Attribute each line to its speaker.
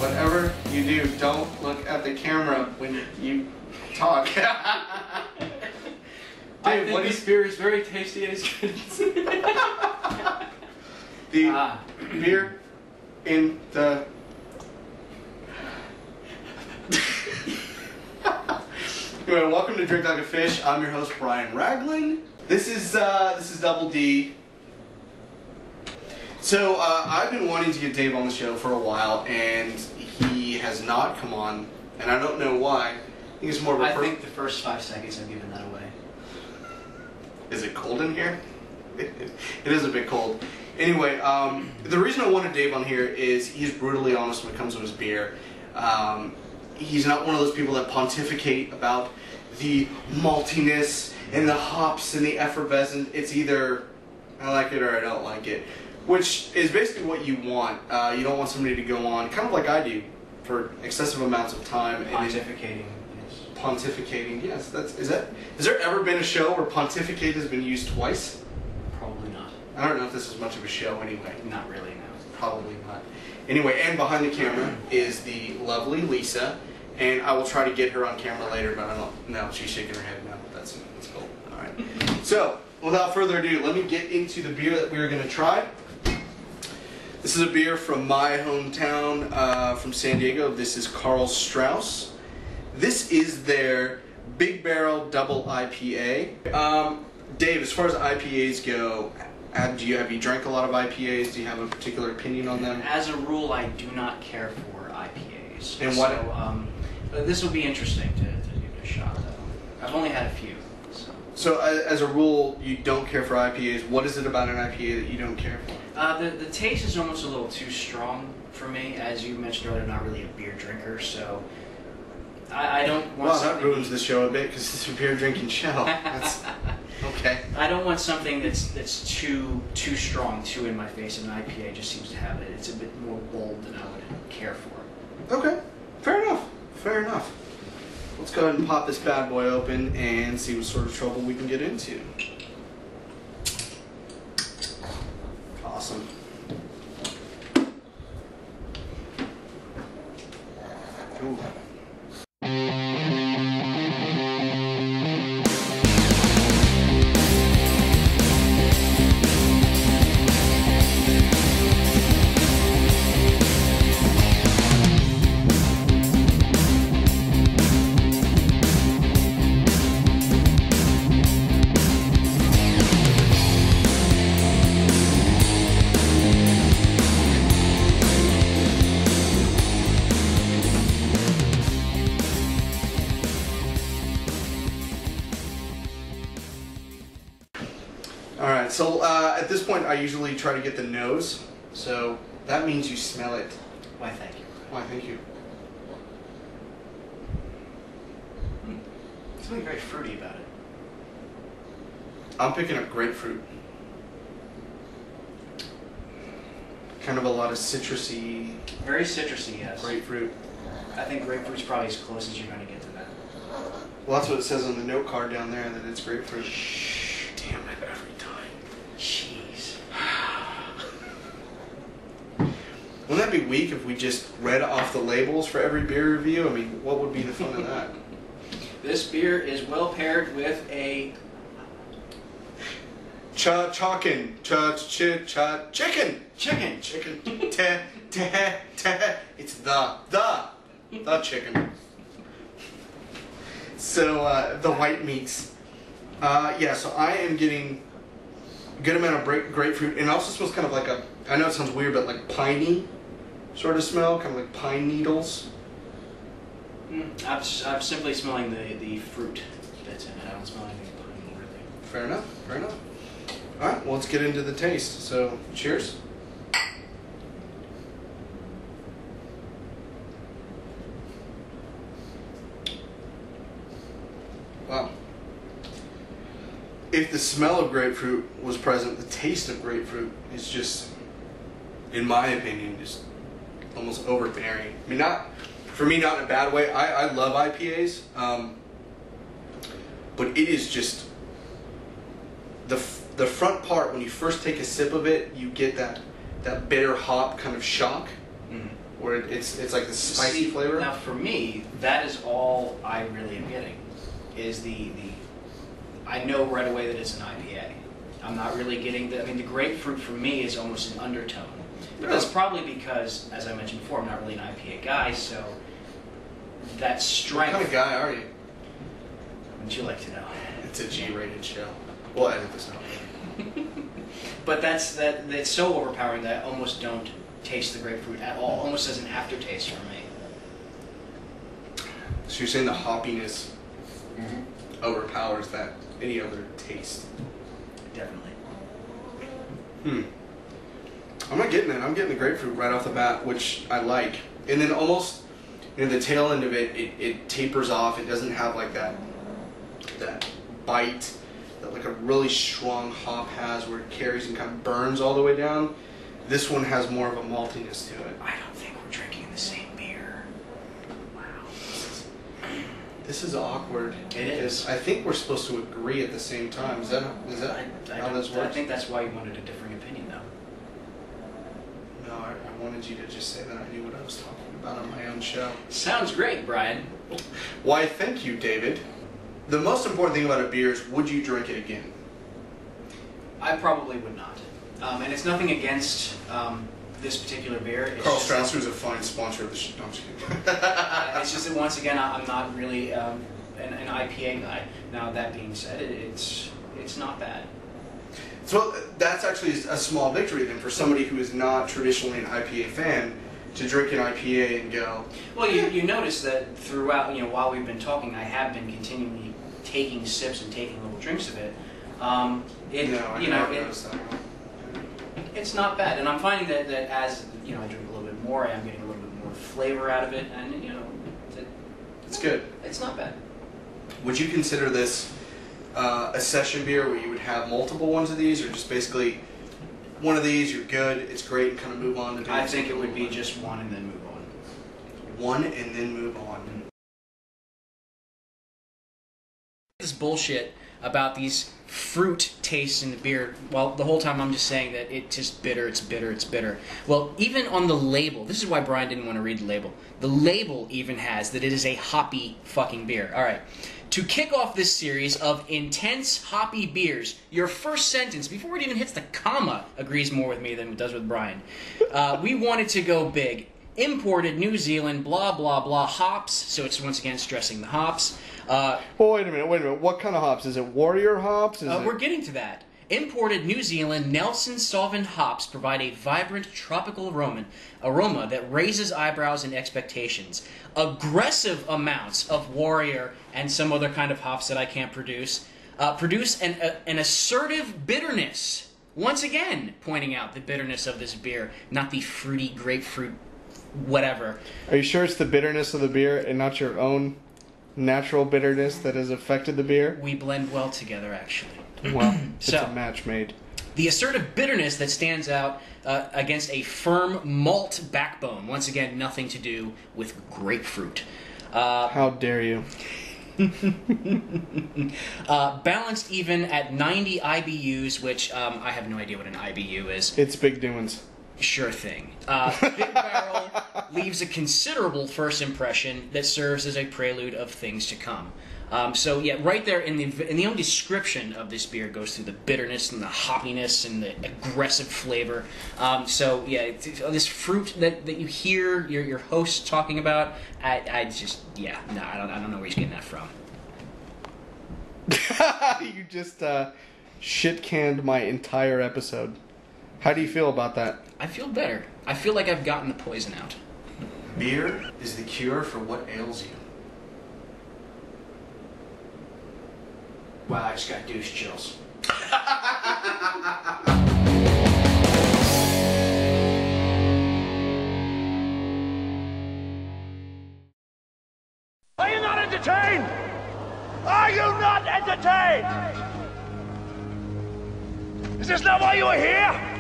Speaker 1: Whatever you do, don't look at the camera when you talk.
Speaker 2: I think this beer is very tasty and it's good.
Speaker 1: The beer in the... Anyway, welcome to Drink Like a Fish. I'm your host, Brian Ragland. This is Double D. So I've been wanting to get Dave on the show for a while, and he has not come on, and I don't know why. I think it's more of a...
Speaker 2: I think the first 5 seconds I've given that away.
Speaker 1: Is it cold in here? It is a bit cold. Anyway, the reason I wanted Dave on here is he's brutally honest when it comes to his beer. He's not one of those people that pontificate about the maltiness and the hops and the effervescent. It's either I like it or I don't like it, which is basically what you want. You don't want somebody to go on, kind of like I do, for excessive amounts of time.
Speaker 2: Pontificating.
Speaker 1: Pontificating, yes. Has there ever been a show where pontificate has been used twice?
Speaker 2: Probably not.
Speaker 1: I don't know if this is much of a show anyway.
Speaker 2: Not really, no.
Speaker 1: Probably not. Anyway, and behind the camera is the lovely Lisa, and I will try to get her on camera later, but I don't know. She's shaking her head no. That's cool. All right. So, without further ado, let me get into the beer that we're going to try. This is a beer from my hometown, from San Diego. This is Karl Strauss. This is their Big Barrel Double IPA. Dave, as far as IPAs go, have you drank a lot of IPAs? Do you have a particular opinion on them?
Speaker 2: As a rule, I do not care for IPAs.
Speaker 1: And what?
Speaker 2: So, this will be interesting to give it a shot, though. I've only had a few.
Speaker 1: So as a rule, you don't care for IPAs. What is it about an IPA that you don't care for?
Speaker 2: The taste is almost a little too strong for me. As you mentioned earlier, I'm not really a beer drinker, so I don't want
Speaker 1: Well, that ruins the show a bit because it's a beer drinking show. That's okay.
Speaker 2: I don't want something that's too strong, too in my face. And an IPA just seems to have it. It's a bit more bold than I would care for.
Speaker 1: Okay, fair enough. Fair enough. Let's go ahead and pop this bad boy open and see what sort of trouble we can get into. Awesome. Ooh. Alright, so at this point I usually try to get the nose, so that means you smell it.
Speaker 2: Why, thank you.
Speaker 1: Why, thank you.
Speaker 2: There's something very fruity about it.
Speaker 1: I'm picking up grapefruit. Kind of a lot of citrusy...
Speaker 2: Very citrusy, yes.
Speaker 1: Grapefruit.
Speaker 2: I think grapefruit's probably as close as you're going to get to that.
Speaker 1: Well, that's what it says on the note card down there, that it's grapefruit. Shh, damn it, every time.
Speaker 2: Jeez.
Speaker 1: Wouldn't that be weak if we just read off the labels for every beer review? I mean, what would be the fun of that?
Speaker 2: This beer is well paired with a...
Speaker 1: Chicken.
Speaker 2: Chicken.
Speaker 1: It's the chicken. So, the white meats. Yeah, so I am getting a good amount of grapefruit, and it also smells kind of like a, I know it sounds weird, but like piney sort of smell, kind of like pine needles.
Speaker 2: I'm simply smelling the fruit that's in it. I don't smell anything piney, really.
Speaker 1: Fair enough, fair enough. Alright, well, let's get into the taste. So, cheers. Wow. If the smell of grapefruit was present, the taste of grapefruit is just, in my opinion, just almost overbearing. I mean, for me, not in a bad way. I love IPAs, but it is just the front part. When you first take a sip of it, you get that bitter hop kind of shock, where it's like the spicy
Speaker 2: See,
Speaker 1: flavor.
Speaker 2: Now, for me, that is all I really am getting. Is I know right away that it's an IPA. I'm not really getting the. I mean, the grapefruit for me is almost an undertone. But that's probably because, as I mentioned before, I'm not really an IPA guy, so that strength.
Speaker 1: What kind of guy are you?
Speaker 2: Would you like to know?
Speaker 1: It's a G-rated show. We'll edit this out.
Speaker 2: But that's so overpowering that I almost don't taste the grapefruit at all. Almost as an aftertaste for me.
Speaker 1: So you're saying the hoppiness overpowers that any other taste?
Speaker 2: Definitely.
Speaker 1: I'm not getting it. I'm getting the grapefruit right off the bat, which I like. And then almost in the tail end of it tapers off. It doesn't have like that bite that like a really strong hop has, where it carries and kind of burns all the way down. This one has more of a maltiness to it.
Speaker 2: I don't think we're drinking the same beer. Wow.
Speaker 1: This is awkward.
Speaker 2: It is.
Speaker 1: I think we're supposed to agree at the same time. Is that how this works?
Speaker 2: I think that's why you wanted a differing opinion, though.
Speaker 1: No, I wanted you to just say that I knew what I was talking about on my own show.
Speaker 2: Sounds great, Brian.
Speaker 1: Why, thank you, David. The most important thing about a beer is, would you drink it again?
Speaker 2: I probably would not. And it's nothing against this particular beer. It's
Speaker 1: Karl
Speaker 2: just-
Speaker 1: Strauss, who's a fine sponsor of the show. No, I'm just kidding.
Speaker 2: It's just that, once again, I'm not really an IPA guy. Now, that being said, it's not bad.
Speaker 1: So that's actually a small victory then for somebody who is not traditionally an IPA fan to drink an IPA and go.
Speaker 2: Well, you notice that throughout, while we've been talking, I have been continually taking sips and taking little drinks of it. It's not bad, and I'm finding that as I drink a little bit more, I am getting a little bit more flavor out of it, and
Speaker 1: It's good.
Speaker 2: It's not bad.
Speaker 1: Would you consider this a session beer where you would have multiple ones of these, or just basically one of these, you're good, it's great, and kind of move on to
Speaker 2: I think it would be just one and then move on.
Speaker 1: One and then move on.
Speaker 2: This bullshit about these fruit tastes in the beer. Well, the whole time I'm just saying that it's just bitter, it's bitter, it's bitter. Well, even on the label, this is why Brian didn't want to read the label. The label even has that it is a hoppy fucking beer. All right. To kick off this series of intense hoppy beers, your first sentence, before it even hits the comma, agrees more with me than it does with Brian. We wanted to go big. Imported New Zealand, blah, blah, blah, hops. So it's once again stressing the hops.
Speaker 1: Well, wait a minute. What kind of hops? Is it Warrior hops?
Speaker 2: We're getting to that. Imported New Zealand Nelson Sauvin hops provide a vibrant tropical aroma that raises eyebrows and expectations. Aggressive amounts of Warrior and some other kind of hops that I can't produce an assertive bitterness. Once again, pointing out the bitterness of this beer, not the fruity grapefruit whatever.
Speaker 1: Are you sure it's the bitterness of the beer and not your own natural bitterness that has affected the beer?
Speaker 2: We blend well together, actually.
Speaker 1: Well, it's
Speaker 2: So,
Speaker 1: a match made.
Speaker 2: The assertive bitterness that stands out against a firm malt backbone. Once again, nothing to do with grapefruit.
Speaker 1: How dare you?
Speaker 2: Balanced even at 90 IBUs, which I have no idea what an IBU is.
Speaker 1: It's big doings.
Speaker 2: Sure thing. Big Barrel leaves a considerable first impression that serves as a prelude of things to come. So yeah, right there in the own description of this beer goes through the bitterness and the hoppiness and the aggressive flavor. So yeah, this fruit that you hear your host talking about, I don't know where he's getting that from.
Speaker 1: You just shit-canned my entire episode. How do you feel about that?
Speaker 2: I feel better. I feel like I've gotten the poison out.
Speaker 1: Beer is the cure for what ails you.
Speaker 2: Wow, I just got douche chills.
Speaker 3: Are you not entertained? Are you not entertained? Is this not why you are here?